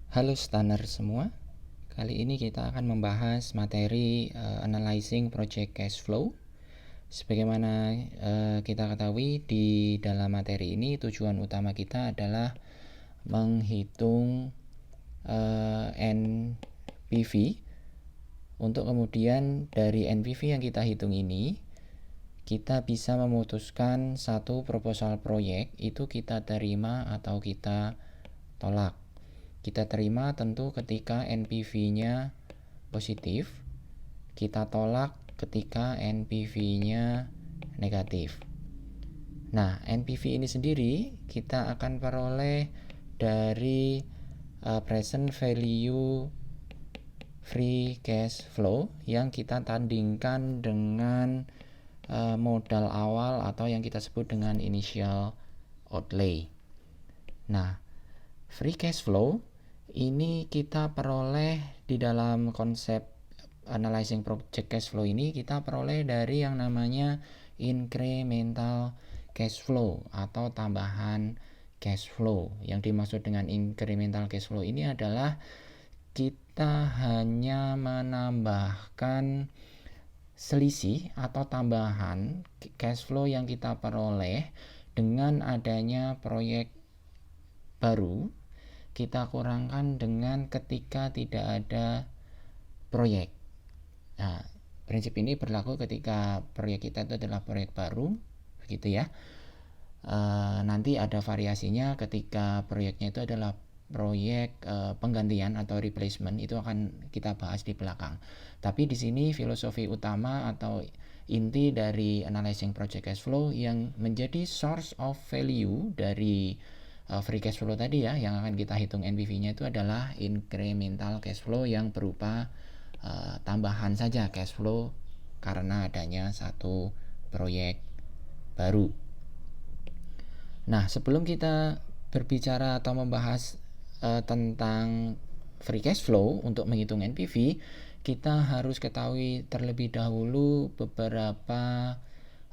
Halo stunner semua, kali ini kita akan membahas materi analyzing project cash flow. Sebagaimana kita ketahui, di dalam materi ini tujuan utama kita adalah menghitung NPV. Untuk kemudian dari NPV yang kita hitung ini, kita bisa memutuskan satu proposal proyek itu kita terima atau kita tolak. Kita terima tentu ketika NPV-nya positif, kita tolak ketika NPV-nya negatif. Nah, NPV ini sendiri kita akan peroleh dari present value free cash flow yang kita tandingkan dengan modal awal atau yang kita sebut dengan initial outlay. Nah, free cash flow ini kita peroleh di dalam konsep analyzing project cash flow ini, kita peroleh dari yang namanya incremental cash flow atau tambahan cash flow. Yang dimaksud dengan incremental cash flow ini adalah kita hanya menambahkan selisih atau tambahan cash flow yang kita peroleh dengan adanya proyek baru, kita kurangkan dengan ketika tidak ada proyek. Nah, prinsip ini berlaku ketika proyek kita itu adalah proyek baru, begitu ya. Nanti ada variasinya ketika proyeknya itu adalah proyek penggantian atau replacement, itu akan kita bahas di belakang. Tapi di sini filosofi utama atau inti dari analyzing project cash flow yang menjadi source of value dari free cash flow tadi ya, yang akan kita hitung NPV-nya itu adalah incremental cash flow yang berupa tambahan saja cash flow karena adanya satu proyek baru. Nah, sebelum kita berbicara atau membahas tentang free cash flow untuk menghitung NPV, kita harus ketahui terlebih dahulu beberapa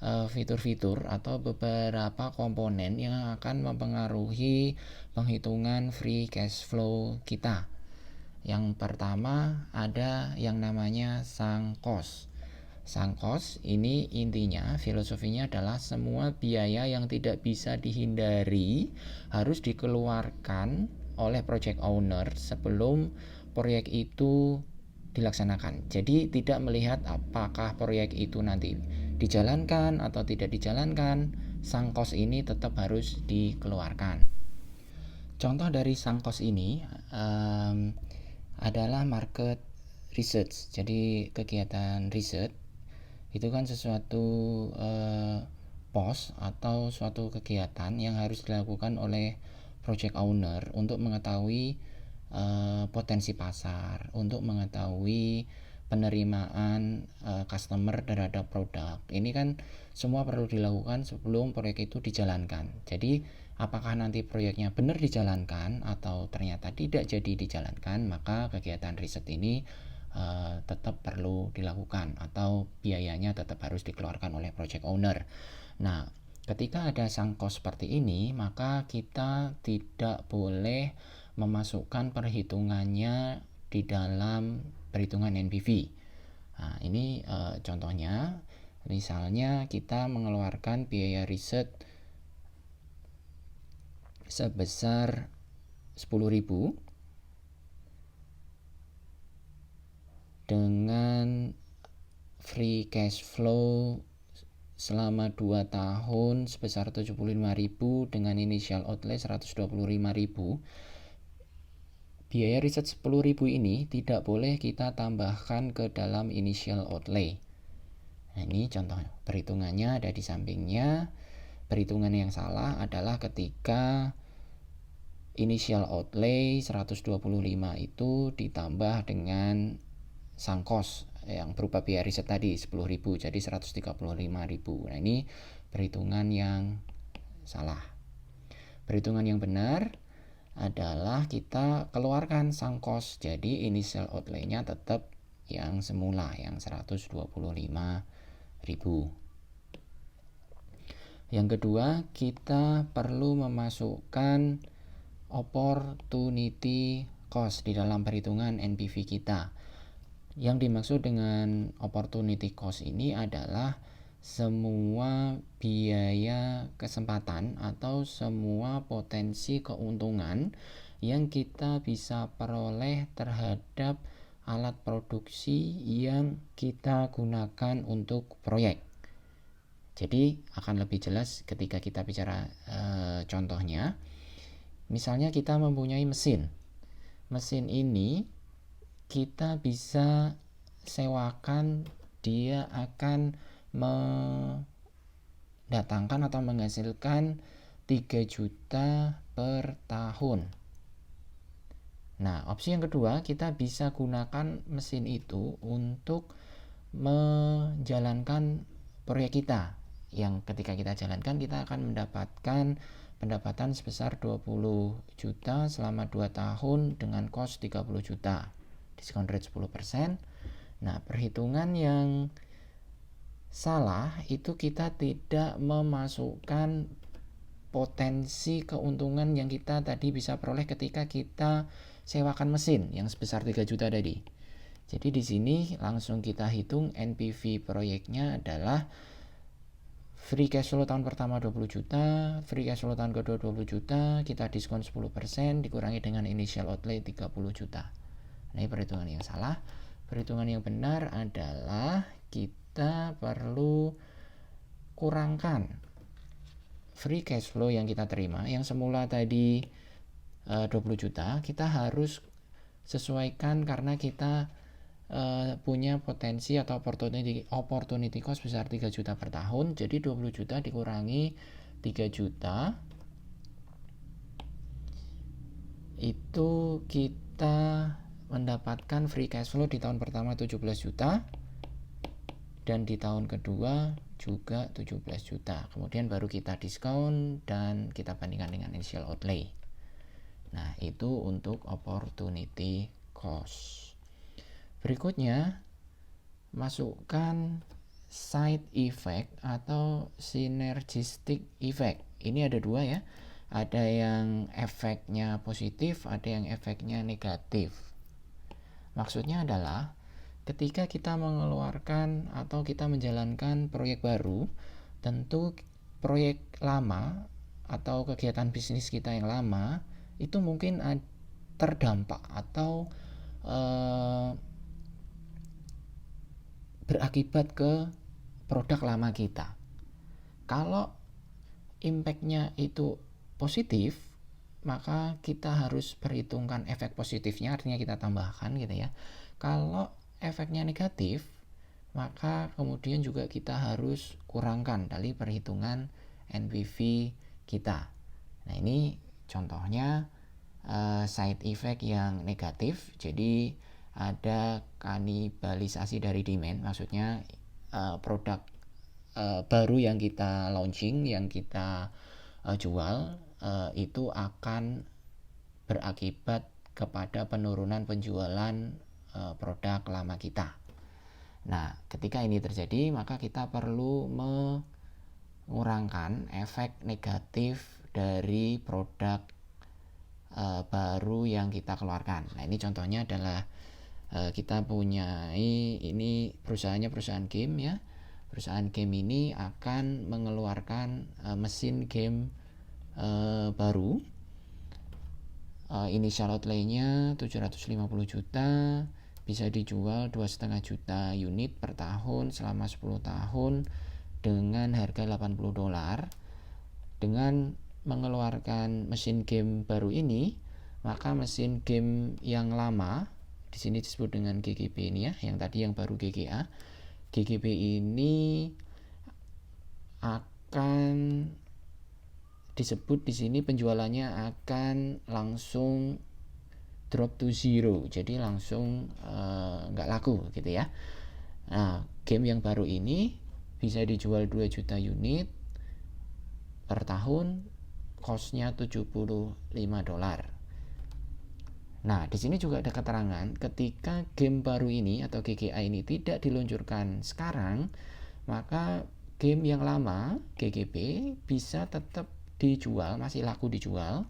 fitur-fitur atau beberapa komponen yang akan mempengaruhi penghitungan free cash flow kita. Yang pertama ada yang namanya sunk cost. Sunk cost ini intinya filosofinya adalah semua biaya yang tidak bisa dihindari harus dikeluarkan oleh project owner sebelum proyek itu dilaksanakan. Jadi tidak melihat apakah proyek itu nanti dijalankan atau tidak dijalankan, sunk cost ini tetap harus dikeluarkan. Contoh dari sunk cost ini adalah market research. Jadi kegiatan riset itu kan sesuatu pos atau suatu kegiatan yang harus dilakukan oleh project owner untuk mengetahui potensi pasar, untuk mengetahui penerimaan customer terhadap produk. Ini kan semua perlu dilakukan sebelum proyek itu dijalankan. Jadi apakah nanti proyeknya benar dijalankan atau ternyata tidak jadi dijalankan, maka kegiatan riset ini tetap perlu dilakukan atau biayanya tetap harus dikeluarkan oleh project owner. Nah, ketika ada sunk cost seperti ini, maka kita tidak boleh memasukkan perhitungannya di dalam perhitungan NPV. Nah, ini contohnya, misalnya kita mengeluarkan biaya riset sebesar 10.000 dengan free cash flow selama 2 tahun sebesar 75.000 dengan initial outlay 125.000. Biaya riset 10.000 ini tidak boleh kita tambahkan ke dalam initial outlay. Nah, ini contoh perhitungannya ada di sampingnya. Perhitungan yang salah adalah ketika initial outlay 125 itu ditambah dengan sunk cost yang berupa biaya riset tadi 10.000 jadi 135.000. Nah, ini perhitungan yang salah. Perhitungan yang benar adalah kita keluarkan sunk cost, jadi initial outlay-nya tetap yang semula yang 125.000. Yang kedua, kita perlu memasukkan opportunity cost di dalam perhitungan NPV kita. Yang dimaksud dengan opportunity cost ini adalah semua biaya kesempatan atau semua potensi keuntungan yang kita bisa peroleh terhadap alat produksi yang kita gunakan untuk proyek. Jadi akan lebih jelas ketika kita bicara contohnya. Misalnya kita mempunyai mesin. Mesin ini kita bisa sewakan, dia akan mendatangkan atau menghasilkan 3 juta per tahun. Nah, opsi yang kedua, kita bisa gunakan mesin itu untuk menjalankan proyek kita, yang ketika kita jalankan kita akan mendapatkan pendapatan sebesar 20 juta selama 2 tahun dengan cost 30 juta. Diskon rate 10%. Nah, perhitungan yang salah itu kita tidak memasukkan potensi keuntungan yang kita tadi bisa peroleh ketika kita sewakan mesin yang sebesar 3 juta tadi. Jadi di sini langsung kita hitung NPV proyeknya adalah free cash flow tahun pertama 20 juta, free cash flow tahun kedua 20 juta, kita diskon 10% dikurangi dengan initial outlay 30 juta. Nah, ini perhitungan yang salah. Perhitungan yang benar adalah kita perlu kurangkan free cash flow yang kita terima, yang semula tadi 20 juta, kita harus sesuaikan karena kita punya potensi atau opportunity cost besar 3 juta per tahun. Jadi 20 juta dikurangi 3 juta, itu kita mendapatkan free cash flow di tahun pertama 17 juta dan di tahun kedua juga 17 juta. Kemudian baru kita diskon dan kita bandingkan dengan initial outlay. Nah, itu untuk opportunity cost. Berikutnya, masukkan side effect atau synergistic effect. Ini ada dua ya. Ada yang efeknya positif, ada yang efeknya negatif. Maksudnya adalah ketika kita mengeluarkan atau kita menjalankan proyek baru, tentu proyek lama atau kegiatan bisnis kita yang lama itu mungkin terdampak atau berakibat ke produk lama kita. Kalau impact-nya itu positif, maka kita harus perhitungkan efek positifnya, artinya kita tambahkan gitu ya. Kalau efeknya negatif, maka kemudian juga kita harus kurangkan dari perhitungan NPV kita. Nah, ini contohnya side effect yang negatif. Jadi ada kanibalisasi dari demand, maksudnya produk baru yang kita launching, yang kita jual itu akan berakibat kepada penurunan penjualan produk lama kita. Nah, ketika ini terjadi, maka kita perlu mengurangkan efek negatif dari produk baru yang kita keluarkan. Nah, ini contohnya adalah kita punya ini perusahaan game ya. Perusahaan game ini akan mengeluarkan mesin game baru. Initial outlay-nya 750 juta, bisa dijual 2,5 juta unit per tahun selama 10 tahun dengan harga $80. Dengan mengeluarkan mesin game baru ini, maka mesin game yang lama di sini disebut dengan GGB ini ya, yang tadi yang baru GGA. GGB ini akan disebut di sini penjualannya akan langsung drop to zero, jadi langsung nggak laku gitu ya. Nah, game yang baru ini bisa dijual 2 juta unit per tahun, cost-nya $75. Nah, di sini juga ada keterangan ketika game baru ini atau GGA ini tidak diluncurkan sekarang, maka game yang lama GGB bisa tetap dijual, masih laku dijual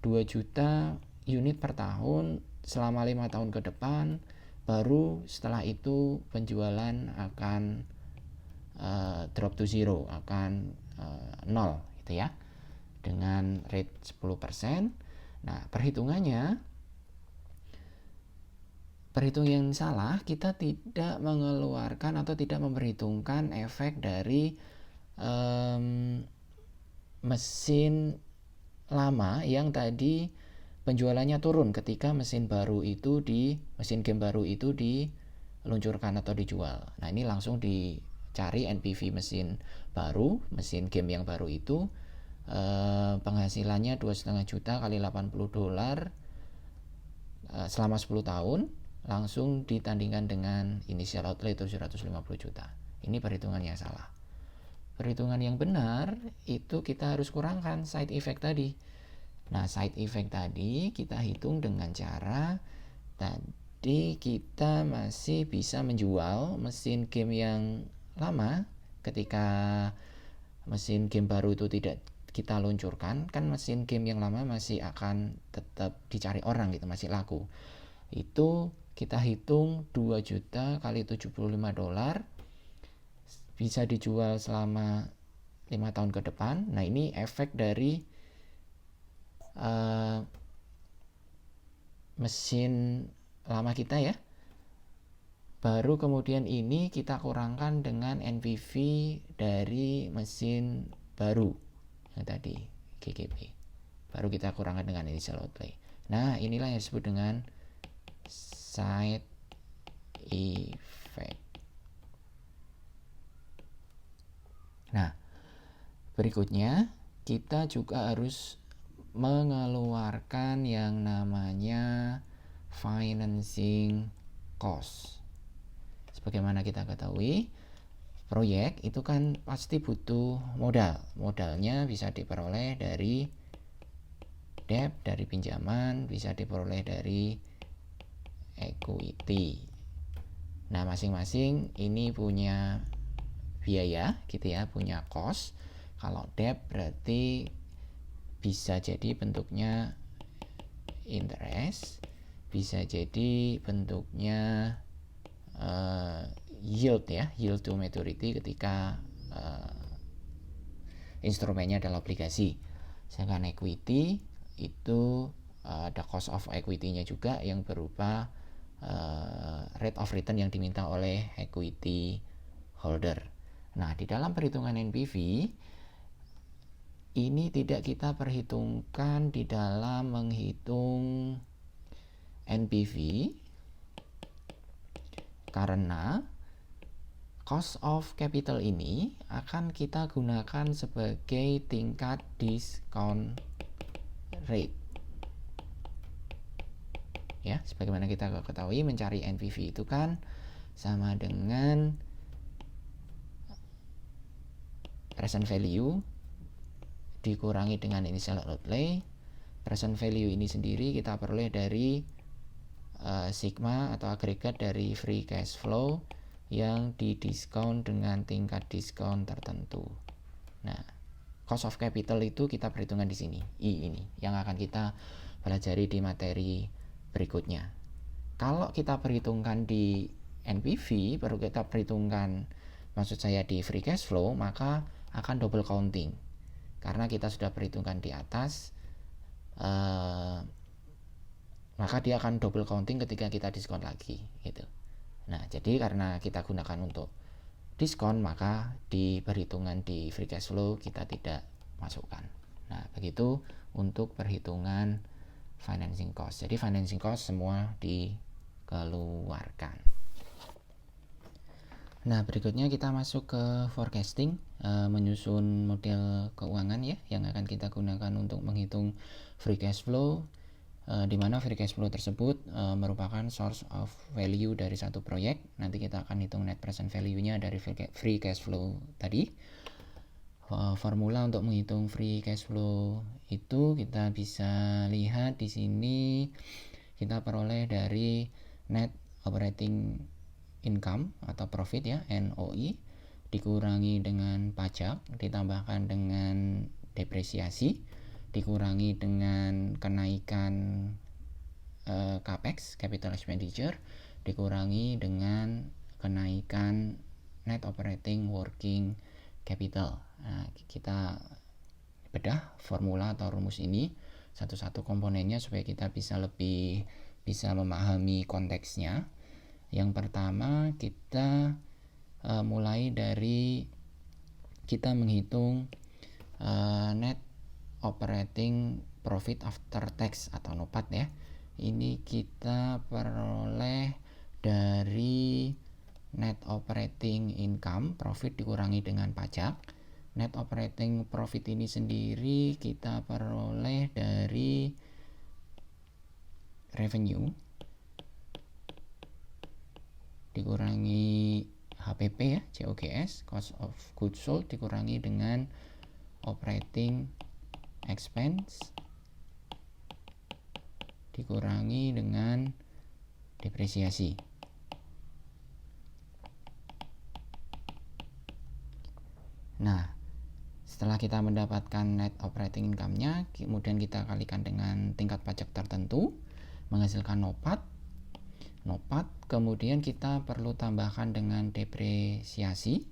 2 juta unit per tahun selama 5 tahun ke depan, baru setelah itu penjualan akan drop to zero, akan nol gitu ya, dengan rate 10%. Nah, perhitungan yang salah, kita tidak mengeluarkan atau tidak memperhitungkan efek dari mesin lama yang tadi penjualannya turun ketika mesin game baru itu diluncurkan atau dijual. Nah, ini langsung dicari NPV mesin game yang baru itu, penghasilannya 2,5 juta kali $80 selama 10 tahun, langsung ditandingkan dengan initial outlay 750 juta. Ini perhitungannya salah. Perhitungan yang benar itu kita harus kurangkan side effect tadi. Nah, side effect tadi kita hitung dengan cara tadi kita masih bisa menjual mesin game yang lama ketika mesin game baru itu tidak kita luncurkan, kan mesin game yang lama masih akan tetap dicari orang gitu, masih laku. Itu kita hitung 2 juta kali $75 bisa dijual selama 5 tahun ke depan. Nah, ini efek dari mesin lama kita ya. Baru kemudian ini kita kurangkan dengan NPV dari mesin baru yang tadi GGP. Baru kita kurangkan dengan initial outlay. Nah, inilah yang disebut dengan side effect. Nah, berikutnya kita juga harus mengeluarkan yang namanya financing cost. Sebagaimana kita ketahui, proyek itu kan pasti butuh modal. Modalnya bisa diperoleh dari debt, dari pinjaman, bisa diperoleh dari equity. Nah, masing-masing ini punya biaya gitu ya, punya cost. Kalau debt berarti bisa jadi bentuknya interest, bisa jadi bentuknya yield ya, yield to maturity ketika instrumennya adalah obligasi. Sedangkan equity itu ada cost of equity-nya juga yang berupa rate of return yang diminta oleh equity holder. Nah, di dalam perhitungan NPV ini tidak kita perhitungkan di dalam menghitung NPV karena cost of capital ini akan kita gunakan sebagai tingkat discount rate. Ya, sebagaimana kita ketahui, mencari NPV itu kan sama dengan present value dikurangi dengan initial outlay. Present value ini sendiri kita peroleh dari sigma atau agregat dari free cash flow yang didiskon dengan tingkat diskon tertentu. Nah, cost of capital itu kita perhitungkan di sini, I ini yang akan kita pelajari di materi berikutnya. Kalau kita perhitungkan di NPV, baru kita perhitungkan, maksud saya di free cash flow, maka akan double counting karena kita sudah perhitungkan di atas, maka dia akan double counting ketika kita diskon lagi gitu. Nah, jadi karena kita gunakan untuk diskon, maka di perhitungan di free cash flow kita tidak masukkan. Nah, begitu untuk perhitungan financing cost. Jadi financing cost semua dikeluarkan. Nah, berikutnya kita masuk ke forecasting, menyusun model keuangan ya yang akan kita gunakan untuk menghitung free cash flow, di mana free cash flow tersebut merupakan source of value dari satu proyek. Nanti kita akan hitung net present value-nya dari free cash flow tadi. Formula untuk menghitung free cash flow itu kita bisa lihat di sini, kita peroleh dari net operating income atau profit ya, NOI, dikurangi dengan pajak, ditambahkan dengan depresiasi, dikurangi dengan kenaikan CAPEX CAPEX, capital expenditure, dikurangi dengan kenaikan net operating working capital. Nah, kita bedah formula atau rumus ini satu-satu komponennya supaya kita bisa lebih bisa memahami konteksnya. Yang pertama kita mulai dari kita menghitung net operating profit after tax atau NOPAT ya. Ini kita peroleh dari net operating income, profit dikurangi dengan pajak. Net operating profit ini sendiri kita peroleh dari revenue dikurangi HPP ya, COGS, cost of goods sold dikurangi dengan operating expense dikurangi dengan depresiasi. Nah, setelah kita mendapatkan net operating income-nya, kemudian kita kalikan dengan tingkat pajak tertentu, menghasilkan NOPAT. Kemudian kita perlu tambahkan dengan depresiasi.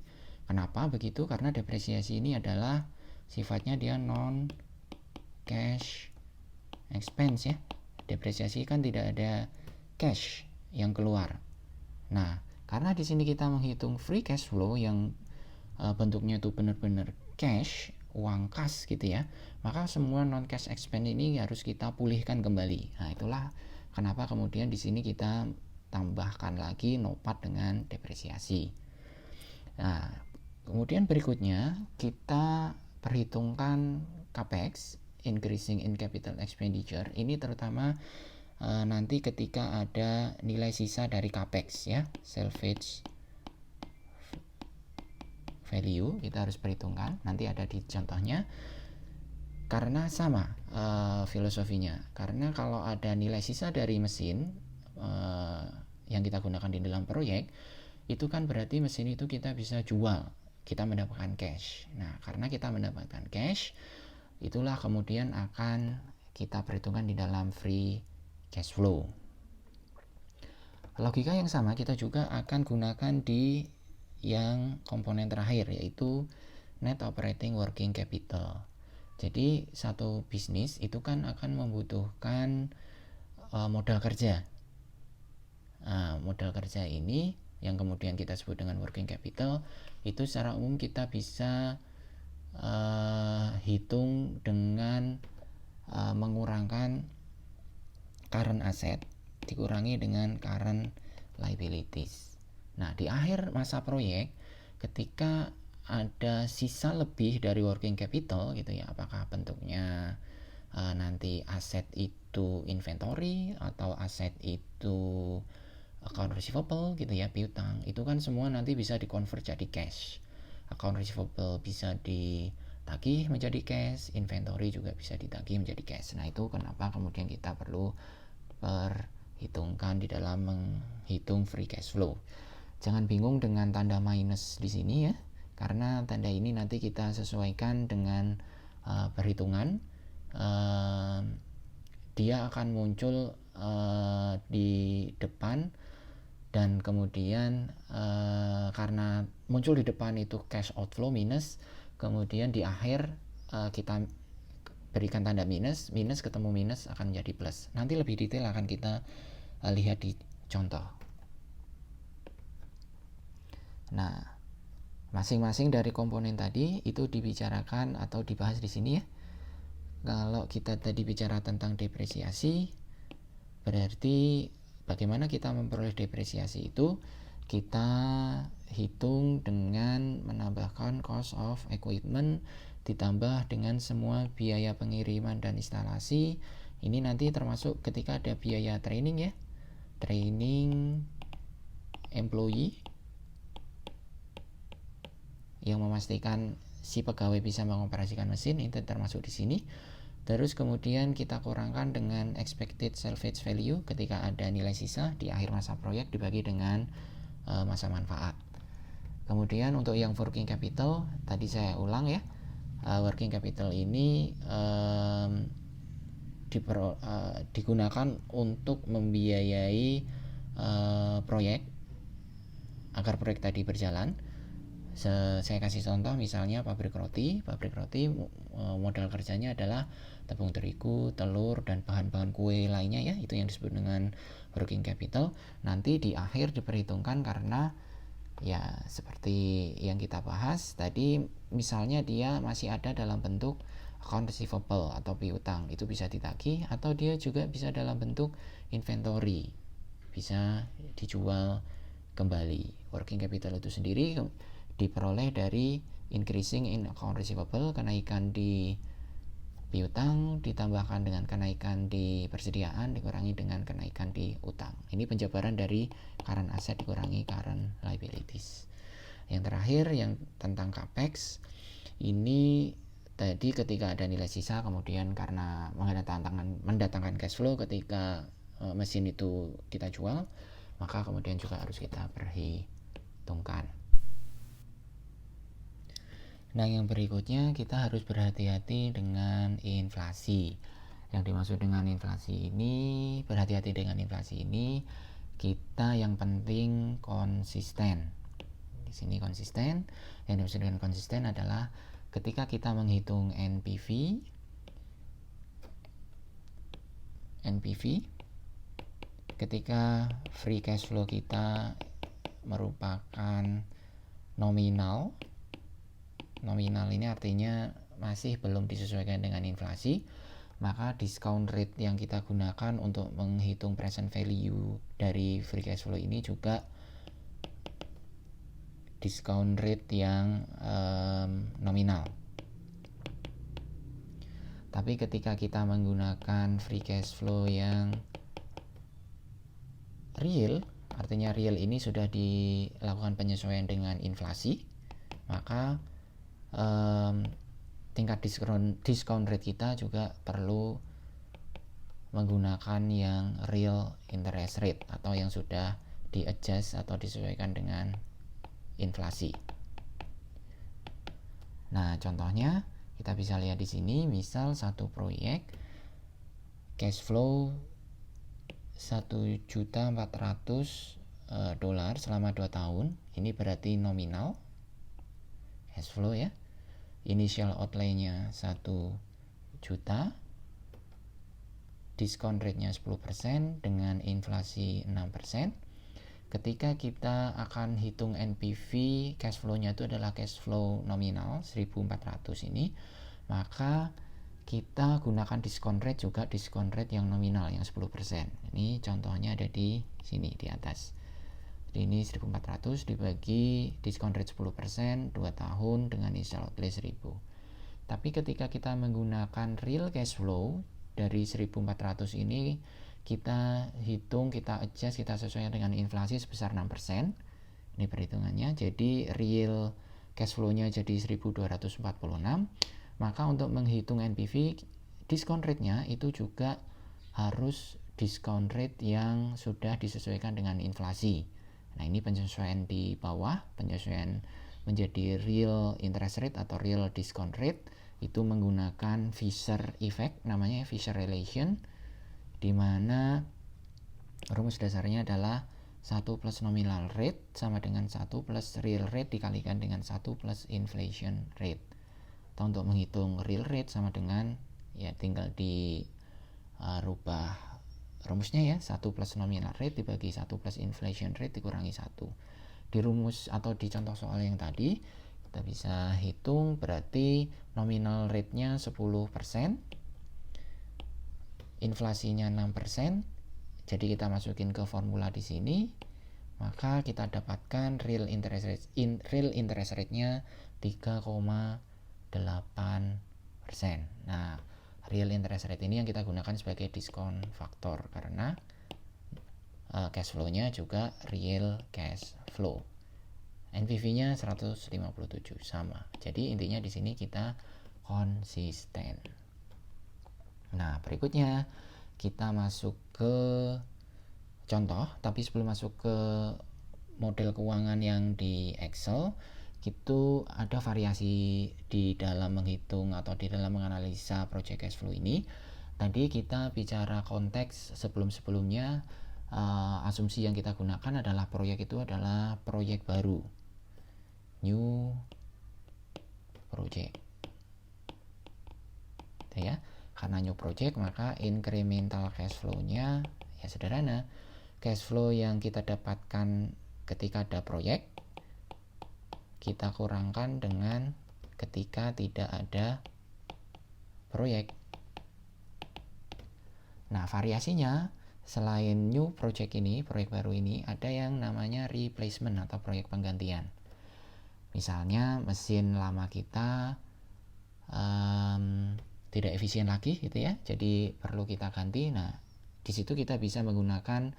Kenapa begitu? Karena depresiasi ini adalah sifatnya dia non cash expense ya. Depresiasi kan tidak ada cash yang keluar. Nah, karena di sini kita menghitung free cash flow yang bentuknya itu benar-benar cash, uang kas gitu ya, maka semua non cash expense ini harus kita pulihkan kembali. Nah, itulah kenapa kemudian di sini kita tambahkan lagi NOPAT dengan depresiasi. Nah, kemudian berikutnya kita perhitungkan CAPEX, increasing in capital expenditure. Ini terutama nanti ketika ada nilai sisa dari CAPEX ya, salvage value kita harus perhitungkan. Nanti ada di contohnya. Karena sama filosofinya. Karena kalau ada nilai sisa dari mesin yang kita gunakan di dalam proyek, itu kan berarti mesin itu kita bisa jual, kita mendapatkan cash. Nah, karena kita mendapatkan cash, itulah kemudian akan kita perhitungkan di dalam free cash flow. Logika yang sama kita juga akan gunakan di yang komponen terakhir, yaitu net operating working capital. Jadi satu bisnis itu kan akan membutuhkan modal kerja. Modal kerja ini yang kemudian kita sebut dengan working capital, itu secara umum kita bisa hitung dengan mengurangkan current asset dikurangi dengan current liabilities. Nah, di akhir masa proyek ketika ada sisa lebih dari working capital gitu ya, apakah bentuknya nanti aset itu inventory atau aset itu account receivable gitu ya, piutang, itu kan semua nanti bisa dikonvert jadi cash. Account receivable bisa ditagih menjadi cash, inventory juga bisa ditagih menjadi cash. Nah, itu kenapa kemudian kita perlu perhitungkan di dalam menghitung free cash flow. Jangan bingung dengan tanda minus di sini ya, karena tanda ini nanti kita sesuaikan dengan perhitungan. Dia akan muncul di depan, dan kemudian karena muncul di depan itu cash outflow minus, kemudian di akhir kita berikan tanda minus ketemu minus akan menjadi plus. Nanti lebih detail akan kita lihat di contoh. Nah, masing-masing dari komponen tadi itu dibicarakan atau dibahas di sini ya. Kalau kita tadi bicara tentang depresiasi, berarti bagaimana kita memperoleh depresiasi itu, kita hitung dengan menambahkan cost of equipment ditambah dengan semua biaya pengiriman dan instalasi. Ini nanti termasuk ketika ada biaya training ya, training employee yang memastikan si pegawai bisa mengoperasikan mesin, itu termasuk di sini. Terus kemudian kita kurangkan dengan expected salvage value ketika ada nilai sisa di akhir masa proyek dibagi dengan masa manfaat. Kemudian untuk yang working capital, tadi saya ulang ya, working capital ini digunakan untuk membiayai proyek agar proyek tadi berjalan. Saya kasih contoh misalnya pabrik roti modal kerjanya adalah tepung terigu, telur, dan bahan-bahan kue lainnya ya, itu yang disebut dengan working capital. Nanti di akhir diperhitungkan karena ya seperti yang kita bahas tadi, misalnya dia masih ada dalam bentuk account receivable atau piutang, itu bisa ditagih, atau dia juga bisa dalam bentuk inventory, bisa dijual kembali. Working capital itu sendiri diperoleh dari increasing in account receivable, kenaikan di piutang ditambahkan dengan kenaikan di persediaan dikurangi dengan kenaikan di utang. Ini penjabaran dari current asset dikurangi current liabilities. Yang terakhir yang tentang capex, ini tadi ketika ada nilai sisa, kemudian karena mendatangkan cash flow ketika mesin itu kita jual, maka kemudian juga harus kita perhitungkan. Nah, yang berikutnya kita harus berhati-hati dengan inflasi. Yang dimaksud dengan inflasi ini, berhati-hati dengan inflasi ini, kita yang penting konsisten. Di sini konsisten. Yang dimaksud dengan konsisten adalah ketika kita menghitung NPV, ketika free cash flow kita merupakan nominal ini artinya masih belum disesuaikan dengan inflasi, maka discount rate yang kita gunakan untuk menghitung present value dari free cash flow ini juga discount rate yang nominal. Tapi ketika kita menggunakan free cash flow yang real, artinya real ini sudah dilakukan penyesuaian dengan inflasi, maka tingkat discount rate kita juga perlu menggunakan yang real interest rate atau yang sudah di-adjust atau disesuaikan dengan inflasi. Nah, contohnya kita bisa lihat di sini, misal satu proyek cash flow $1.400.000 selama 2 tahun. Ini berarti nominal cash flow ya. Initial outlay-nya 1 juta, discount rate-nya 10% dengan inflasi 6%. Ketika kita akan hitung NPV, cash flow-nya itu adalah cash flow nominal 1.400 ini, maka kita gunakan discount rate juga discount rate yang nominal yang 10%. Ini contohnya ada di sini di atas. Ini 1.400 dibagi discount rate 10%, 2 tahun dengan initial outlay 1.000. Tapi ketika kita menggunakan real cash flow dari 1.400 ini, kita hitung, kita adjust, kita sesuaikan dengan inflasi sebesar 6%. Ini perhitungannya, jadi real cash flow-nya jadi 1.246. Maka untuk menghitung NPV, discount rate-nya itu juga harus discount rate yang sudah disesuaikan dengan inflasi. Nah, ini penyesuaian di bawah, penyesuaian menjadi real interest rate atau real discount rate, itu menggunakan Fisher effect, namanya Fisher relation, di mana rumus dasarnya adalah 1 plus nominal rate sama dengan 1 plus real rate dikalikan dengan 1 plus inflation rate. Atau untuk menghitung real rate sama dengan, ya tinggal di rubah rumusnya ya, 1 plus nominal rate dibagi 1 plus inflation rate dikurangi 1. Di rumus atau di contoh soal yang tadi, kita bisa hitung berarti nominal rate-nya 10%, inflasinya 6%. Jadi kita masukin ke formula di sini, maka kita dapatkan real interest rate-nya 3,8%. Nah, real interest rate ini yang kita gunakan sebagai diskon faktor karena cash flow-nya juga real cash flow. NPV-nya 157 sama. Jadi intinya di sini kita konsisten. Nah, berikutnya kita masuk ke contoh, tapi sebelum masuk ke model keuangan yang di Excel, itu ada variasi di dalam menghitung atau di dalam menganalisa project cash flow ini. Tadi kita bicara konteks sebelum-sebelumnya, asumsi yang kita gunakan adalah proyek itu adalah proyek baru, new project, ya. Karena new project maka incremental cash flow-nya ya sederhana, cash flow yang kita dapatkan ketika ada proyek kita kurangkan dengan ketika tidak ada proyek. Nah, variasinya selain new project ini, proyek baru ini, ada yang namanya replacement atau proyek penggantian. Misalnya mesin lama kita tidak efisien lagi gitu ya, jadi perlu kita ganti. Nah, di situ kita bisa menggunakan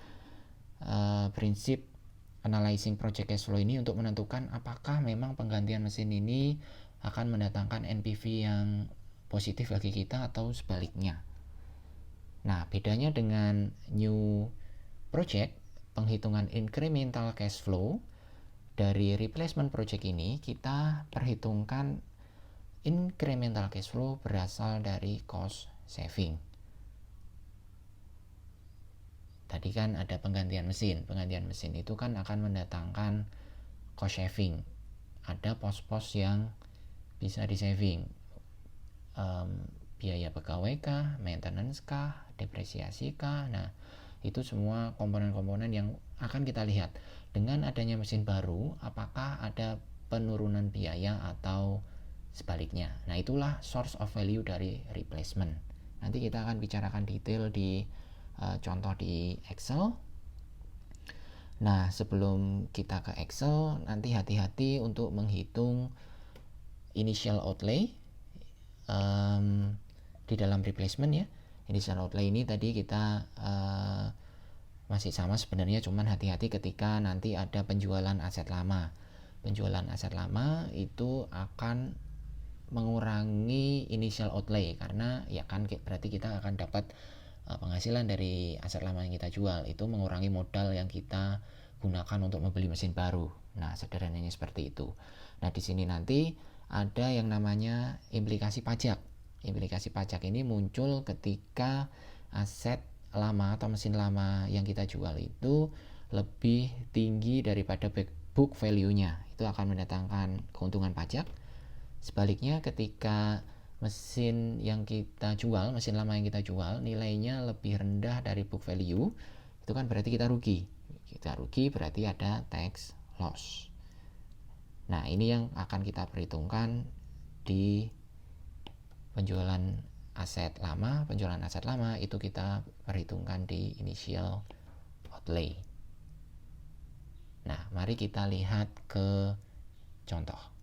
prinsip analyzing project cash flow ini untuk menentukan apakah memang penggantian mesin ini akan mendatangkan NPV yang positif bagi kita atau sebaliknya. Nah, bedanya dengan new project, penghitungan incremental cash flow dari replacement project ini kita perhitungkan incremental cash flow berasal dari cost saving. Tadi kan ada penggantian mesin itu kan akan mendatangkan cost saving. Ada pos-pos yang bisa di saving, biaya pegawai kah, maintenance kah, depresiasi kah. Nah, itu semua komponen-komponen yang akan kita lihat. Dengan adanya mesin baru, apakah ada penurunan biaya atau sebaliknya. Nah, itulah source of value dari replacement. Nanti kita akan bicarakan detail di contoh di Excel. Nah, sebelum kita ke Excel, nanti hati-hati untuk menghitung initial outlay di dalam replacement ya. Initial outlay ini tadi kita masih sama sebenarnya, cuman hati-hati ketika nanti ada penjualan aset lama. Penjualan aset lama itu akan mengurangi initial outlay karena ya kan berarti kita akan dapat penghasilan dari aset lama yang kita jual, itu mengurangi modal yang kita gunakan untuk membeli mesin baru. Nah, sederhananya seperti itu. Nah, di sini nanti ada yang namanya implikasi pajak. Implikasi pajak ini muncul ketika aset lama atau mesin lama yang kita jual itu lebih tinggi daripada book value-nya. Itu akan mendatangkan keuntungan pajak. Sebaliknya ketika mesin yang kita jual, mesin lama yang kita jual nilainya lebih rendah dari book value, itu kan berarti kita rugi. Kita rugi berarti ada tax loss. Nah, ini yang akan kita perhitungkan di penjualan aset lama. Penjualan aset lama itu kita perhitungkan di initial outlay. Nah, mari kita lihat ke contoh.